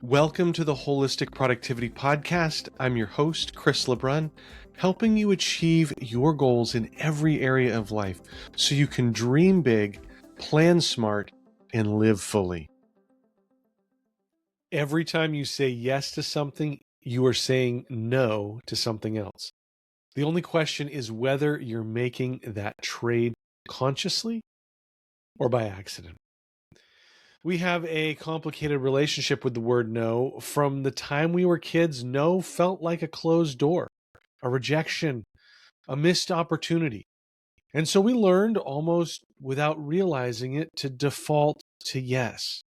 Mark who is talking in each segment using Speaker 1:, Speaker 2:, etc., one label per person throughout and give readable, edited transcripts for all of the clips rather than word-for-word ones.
Speaker 1: Welcome to the Wholistic Productivity Podcast. I'm your host, Chris LeBrun, helping you achieve your goals in every area of life so you can dream big, plan smart, and live fully. Every time you say yes to something, you are saying no to something else. The only question is whether you're making that trade consciously or by accident. We have a complicated relationship with the word no. From the time we were kids, no felt like a closed door, a rejection, a missed opportunity. And so we learned almost without realizing it to default to yes.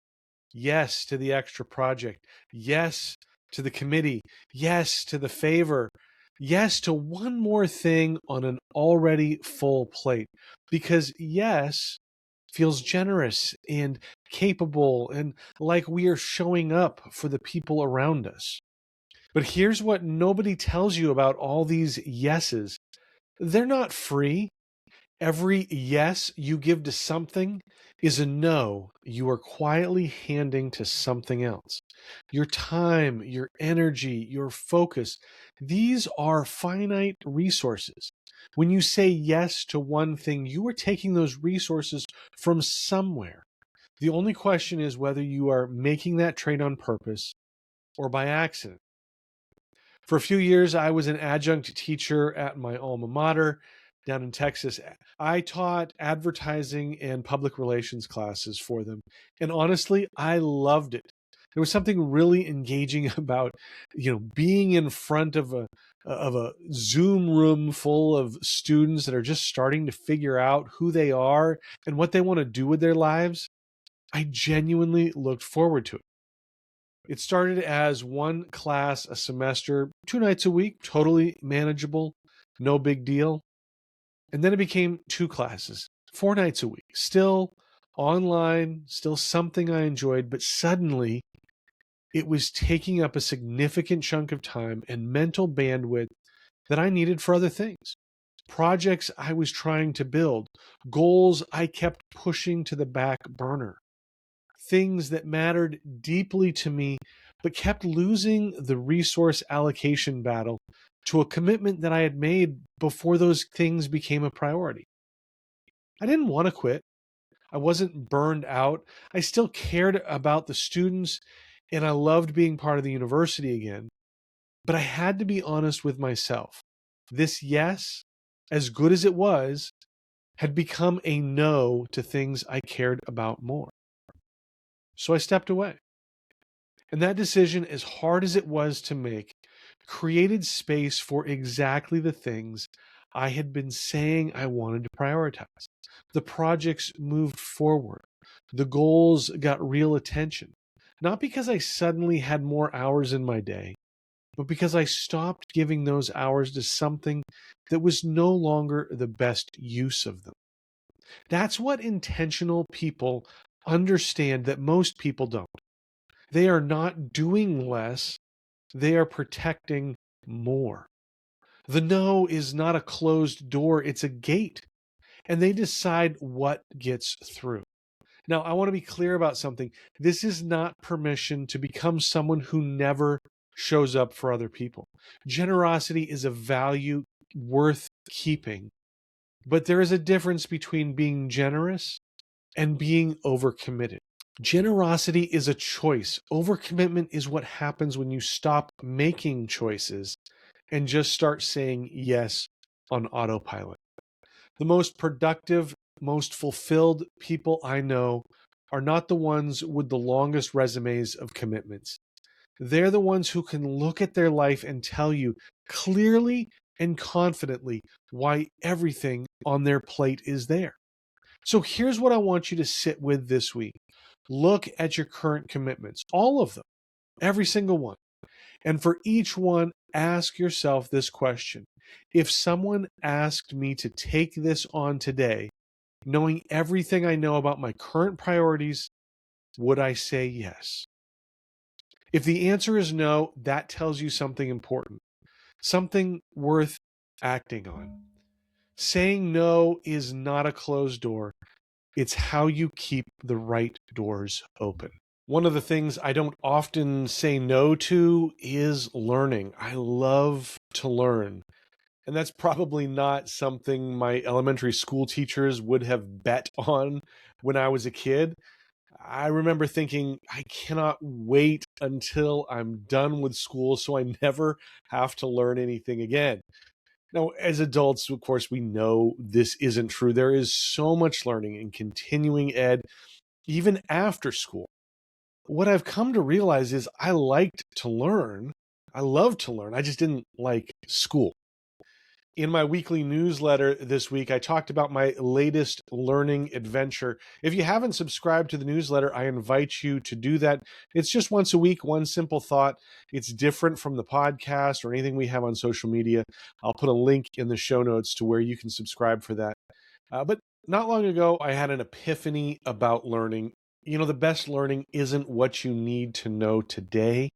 Speaker 1: Yes to the extra project. Yes to the committee. Yes to the favor. Yes to one more thing on an already full plate. Because yes feels generous and capable and like we are showing up for the people around us. But here's what nobody tells you about all these yeses. They're not free. Every yes you give to something is a no you are quietly handing to something else. Your time, your energy, your focus, these are finite resources. When you say yes to one thing, you are taking those resources from somewhere. The only question is whether you are making that trade on purpose or by accident. For a few years, I was an adjunct teacher at my alma mater down in Texas. I taught advertising and public relations classes for them. And honestly, I loved it. There was something really engaging about, being in front of a Zoom room full of students that are just starting to figure out who they are and what they want to do with their lives. I genuinely looked forward to it. It started as one class a semester, 2 nights a week, totally manageable, no big deal. And then it became 2 classes, 4 nights a week, still online, still something I enjoyed, but suddenly it was taking up a significant chunk of time and mental bandwidth that I needed for other things. Projects I was trying to build, goals I kept pushing to the back burner, things that mattered deeply to me, but kept losing the resource allocation battle to a commitment that I had made before those things became a priority. I didn't want to quit. I wasn't burned out. I still cared about the students and I loved being part of the university again. But I had to be honest with myself. This yes, as good as it was, had become a no to things I cared about more. So I stepped away. And that decision, as hard as it was to make, created space for exactly the things I had been saying I wanted to prioritize. The projects moved forward. The goals got real attention. Not because I suddenly had more hours in my day, but because I stopped giving those hours to something that was no longer the best use of them. That's what intentional people understand that most people don't. They are not doing less, they are protecting more. The no is not a closed door, it's a gate, and they decide what gets through. Now, I want to be clear about something. This is not permission to become someone who never shows up for other people. Generosity is a value worth keeping, but there is a difference between being generous and being overcommitted. Generosity is a choice. Overcommitment is what happens when you stop making choices and just start saying yes on autopilot. The most productive, most fulfilled people I know are not the ones with the longest resumes of commitments. They're the ones who can look at their life and tell you clearly and confidently why everything on their plate is there. So here's what I want you to sit with this week. Look at your current commitments, all of them, every single one. And for each one, ask yourself this question. If someone asked me to take this on today, knowing everything I know about my current priorities, would I say yes? If the answer is no, that tells you something important, something worth acting on. Saying no is not a closed door. It's how you keep the right doors open. One of the things I don't often say no to is learning. I love to learn. And that's probably not something my elementary school teachers would have bet on when I was a kid. I remember thinking, I cannot wait until I'm done with school so I never have to learn anything again. Now, as adults, of course, we know this isn't true. There is so much learning and continuing ed, even after school. What I've come to realize is I liked to learn. I love to learn. I just didn't like school. In my weekly newsletter this week, I talked about my latest learning adventure. If you haven't subscribed to the newsletter, I invite you to do that. It's just once a week, one simple thought. It's different from the podcast or anything we have on social media. I'll put a link in the show notes to where you can subscribe for that. But not long ago, I had an epiphany about learning. You know, the best learning isn't what you need to know today,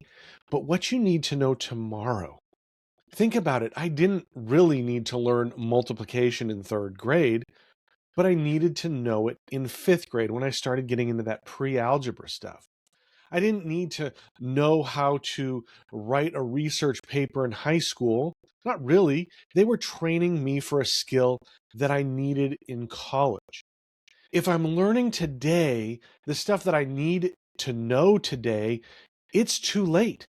Speaker 1: but what you need to know tomorrow. Think about it. I didn't really need to learn multiplication in third grade, but I needed to know it in fifth grade when I started getting into that pre-algebra stuff. I didn't need to know how to write a research paper in high school. Not really. They were training me for a skill that I needed in college. If I'm learning today the stuff that I need to know today, it's too late.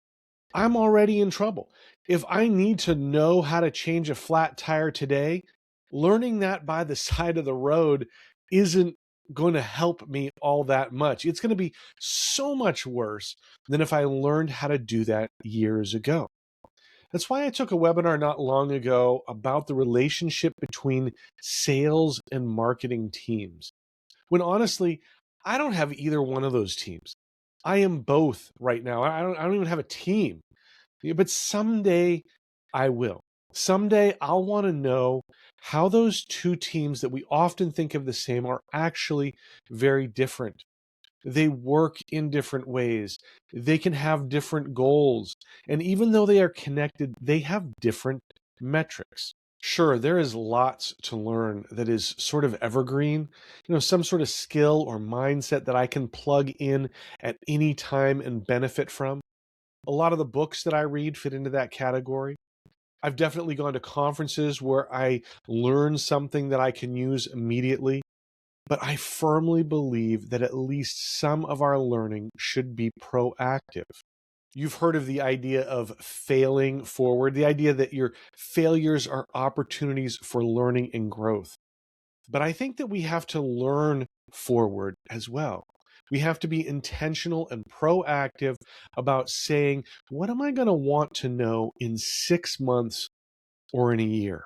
Speaker 1: I'm already in trouble. If I need to know how to change a flat tire today, learning that by the side of the road isn't going to help me all that much. It's going to be so much worse than if I learned how to do that years ago. That's why I took a webinar not long ago about the relationship between sales and marketing teams. When honestly, I don't have either one of those teams. I am both right now. I don't even have a team. Yeah, but someday I will. Someday I'll want to know how those two teams that we often think of the same are actually very different. They work in different ways. They can have different goals. And even though they are connected, they have different metrics. Sure, there is lots to learn that is sort of evergreen, some sort of skill or mindset that I can plug in at any time and benefit from. A lot of the books that I read fit into that category. I've definitely gone to conferences where I learn something that I can use immediately, but I firmly believe that at least some of our learning should be proactive. You've heard of the idea of failing forward, the idea that your failures are opportunities for learning and growth. But I think that we have to learn forward as well. We have to be intentional and proactive about saying, what am I going to want to know in 6 months or in a year?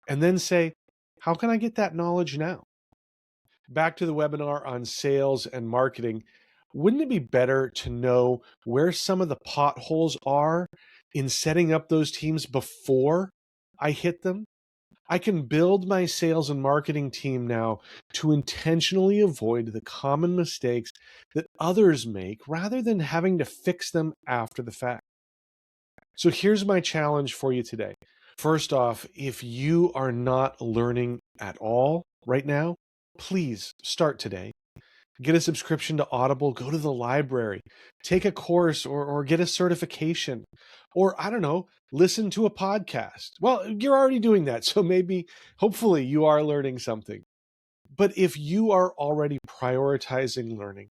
Speaker 1: And then say, how can I get that knowledge now? Back to the webinar on sales and marketing. Wouldn't it be better to know where some of the potholes are in setting up those teams before I hit them? I can build my sales and marketing team now to intentionally avoid the common mistakes that others make rather than having to fix them after the fact. So here's my challenge for you today. First off, if you are not learning at all right now, please start today. Get a subscription to Audible, go to the library, take a course or get a certification, or I don't know, listen to a podcast. Well, you're already doing that. So maybe, hopefully, you are learning something. But if you are already prioritizing learning,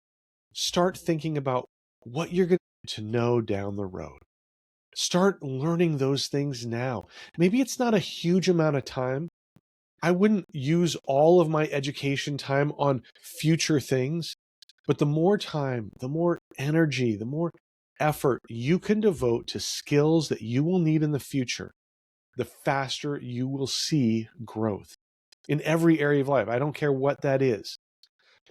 Speaker 1: start thinking about what you're going to know down the road. Start learning those things now. Maybe it's not a huge amount of time. I wouldn't use all of my education time on future things, but the more time, the more energy, the more effort you can devote to skills that you will need in the future, the faster you will see growth in every area of life. I don't care what that is.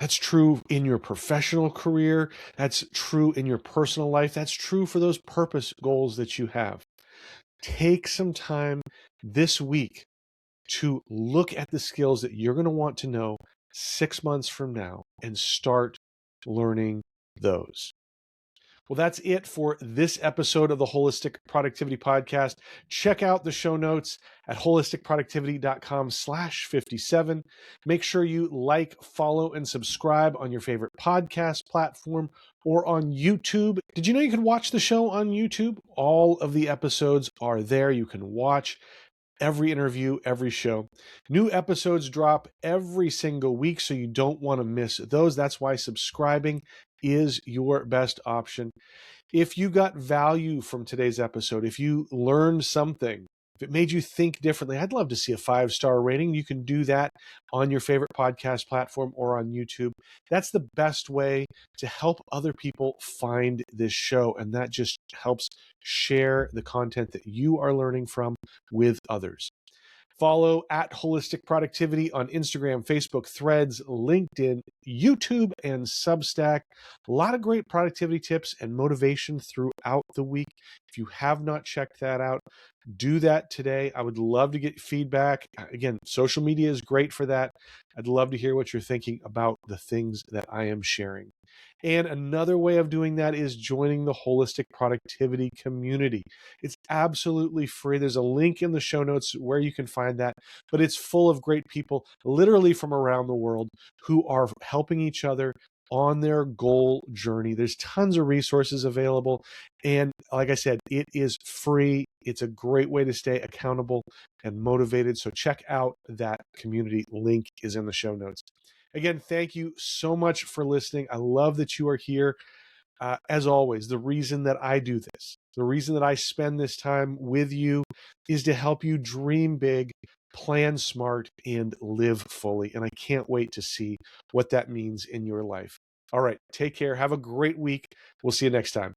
Speaker 1: That's true in your professional career. That's true in your personal life. That's true for those purpose goals that you have. Take some time this week to look at the skills that you're going to want to know 6 months from now and start learning those. Well, that's it for this episode of the Wholistic Productivity Podcast. Check out the show notes at holisticproductivity.com/57. Make sure you like, follow, and subscribe on your favorite podcast platform or on YouTube. Did you know you can watch the show on YouTube? All of the episodes are there. You can watch every interview, every show. New episodes drop every single week, so you don't want to miss those. That's why subscribing is your best option. If you got value from today's episode, if you learned something, if it made you think differently, I'd love to see a 5-star rating. You can do that on your favorite podcast platform or on YouTube. That's the best way to help other people find this show, and that just helps share the content that you are learning from with others. Follow at Wholistic Productivity on Instagram, Facebook, Threads, LinkedIn, YouTube, and Substack. A lot of great productivity tips and motivation throughout the week. If you have not checked that out, do that today. I would love to get feedback. Again, social media is great for that. I'd love to hear what you're thinking about the things that I am sharing. And another way of doing that is joining the Holistic Productivity community. It's absolutely free. There's a link in the show notes where you can find that, but it's full of great people, literally from around the world, who are helping each other on their goal journey. There's tons of resources available. And like I said, it is free. It's a great way to stay accountable and motivated. So check out that community. Link is in the show notes. Again, thank you so much for listening. I love that you are here. As always, the reason that I do this, the reason that I spend this time with you is to help you dream big, plan smart, and live fully. And I can't wait to see what that means in your life. All right, take care. Have a great week. We'll see you next time.